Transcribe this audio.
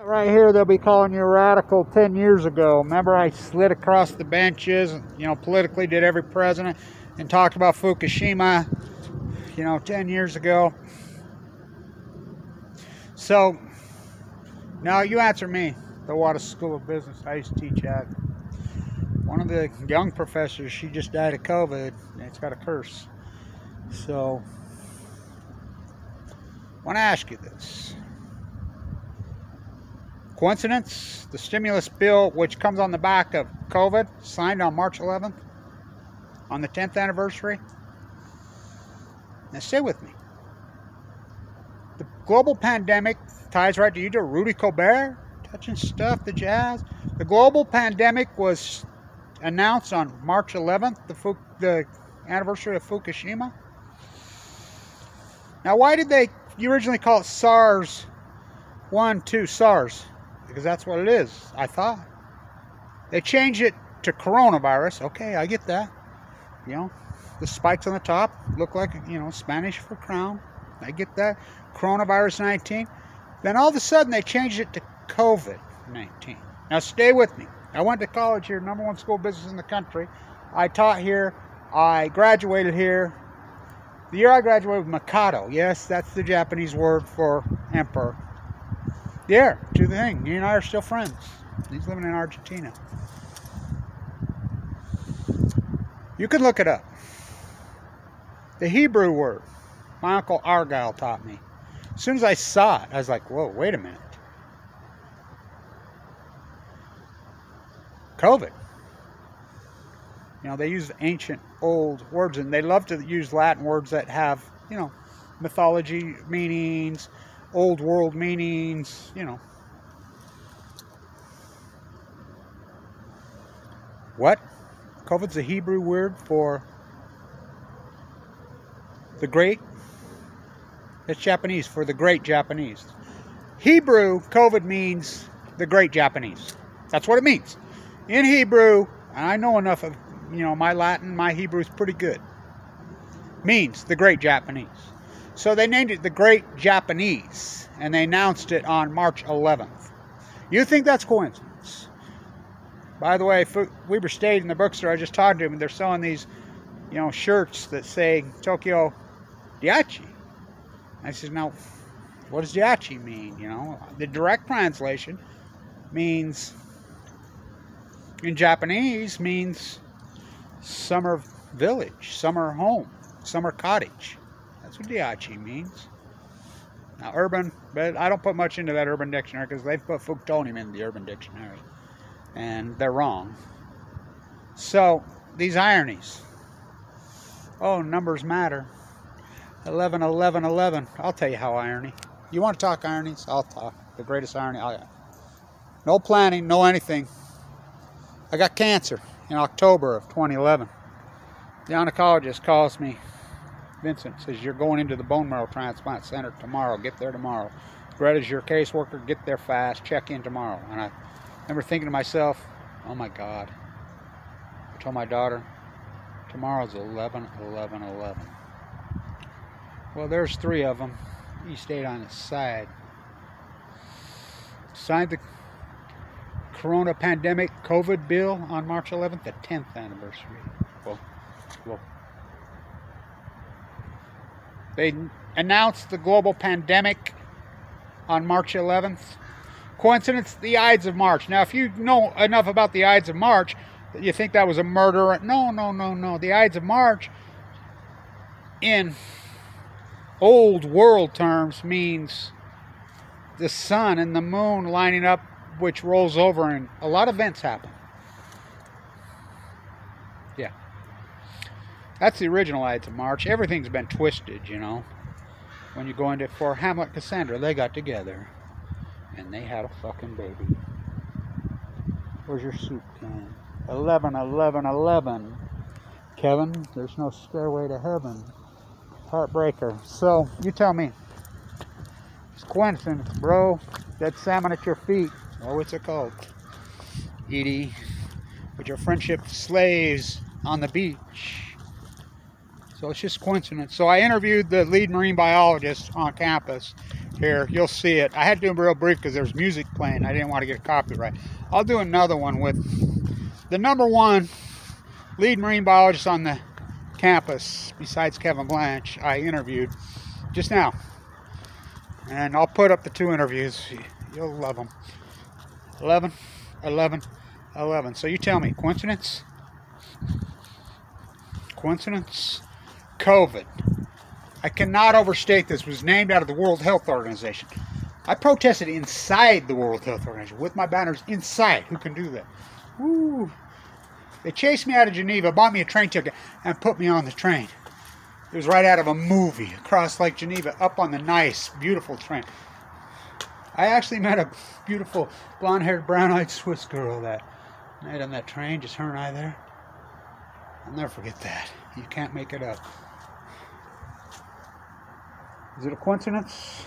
Right here, they'll be calling you a radical 10 years ago. Remember, I slid across the benches, politically did every president and talked about Fukushima, 10 years ago. So, now you answer me. The Water School of Business I used to teach at. One of the young professors, she just died of COVID, and it's got a curse. So, I want to ask you this. Coincidence? The stimulus bill, which comes on the back of COVID, signed on March 11th, on the 10th anniversary. Now stay with me. The global pandemic ties right to you, to Rudy Colbert, touching stuff, the jazz. The global pandemic was announced on March 11th, the anniversary of Fukushima. Now why did they originally call it SARS 1-2 SARS? Because that's what it is, I thought. They changed it to coronavirus. Okay, I get that. The spikes on the top look like, Spanish for crown. I get that. Coronavirus 19. Then all of a sudden they changed it to COVID-19. Now stay with me. I went to college here, #1 school of business in the country. I taught here. I graduated here. The year I graduated with Mikado. Yes, that's the Japanese word for emperor. Yeah, to the thing. You and I are still friends. He's living in Argentina. You can look it up. The Hebrew word, my Uncle Argyle taught me. As soon as I saw it, I was like, whoa, wait a minute. COVID. They use ancient, old words, and they love to use Latin words that have, mythology meanings, old world meanings, What? COVID's a Hebrew word for the great. It's Japanese for the great Japanese. Hebrew, COVID means the great Japanese. That's what it means. In Hebrew, and I know enough of, my Latin, my Hebrew is pretty good. Means the great Japanese. So they named it the Great Japanese, and they announced it on March 11th. You think that's coincidence? By the way, Weber State in the bookstore, I just talked to him, and they're selling these, shirts that say Tokyo Diachi. I said, now, what does Diachi mean? The direct translation means, in Japanese, means summer village, summer home, summer cottage. That's what Diachi means. Now, urban, but I don't put much into that urban dictionary because they've put Fuktonium in the urban dictionary. And they're wrong. So, these ironies. Oh, numbers matter. 11, 11, 11. I'll tell you how irony. You want to talk ironies? I'll talk. The greatest irony. No planning, no anything. I got cancer in October of 2011. The oncologist calls me. Vincent says, you're going into the bone marrow transplant center tomorrow. Get there tomorrow. Greta's your caseworker. Get there fast. Check in tomorrow. And I remember thinking to myself, oh my God. I told my daughter, tomorrow's 11, 11, 11. Well, there's 3 of them. He stayed on his side. Signed the Corona pandemic COVID bill on March 11th, the 10th anniversary. Well. They announced the global pandemic on March 11th. Coincidence? The Ides of March. Now, if you know enough about the Ides of March, you think that was a murder. No. The Ides of March, in old world terms, means the sun and the moon lining up, which rolls over, and a lot of events happen. Yeah. That's the original Ides of March. Everything's been twisted, When you go into, for Hamlet and Cassandra, they got together. And they had a fucking baby. Where's your soup can? 11, 11, 11. Kevin, there's no stairway to heaven. Heartbreaker. So, you tell me. It's coincidence, bro. Dead salmon at your feet. Oh, what's it called? Edie. With your friendship slaves on the beach. So it's just coincidence. So I interviewed the lead marine biologist on campus, Here, you'll see it. I had to do it real brief because there's music playing. I didn't want to get a copyright. I'll do another one with the #1 lead marine biologist on the campus, besides Kevin Blanche, I interviewed just now. And I'll put up the 2 interviews. You'll love them. 11, 11, 11. So you tell me, coincidence? Coincidence? COVID. I cannot overstate this. Was named out of the World Health Organization. I protested inside the World Health Organization with my banners inside. Who can do that? Woo. They chased me out of Geneva, bought me a train ticket, and put me on the train. It was right out of a movie, across Lake Geneva, up on the nice, beautiful train. I actually met a beautiful, blonde-haired, brown-eyed Swiss girl that night on that train, just her and I there. I'll never forget that. You can't make it up. Is it a coincidence?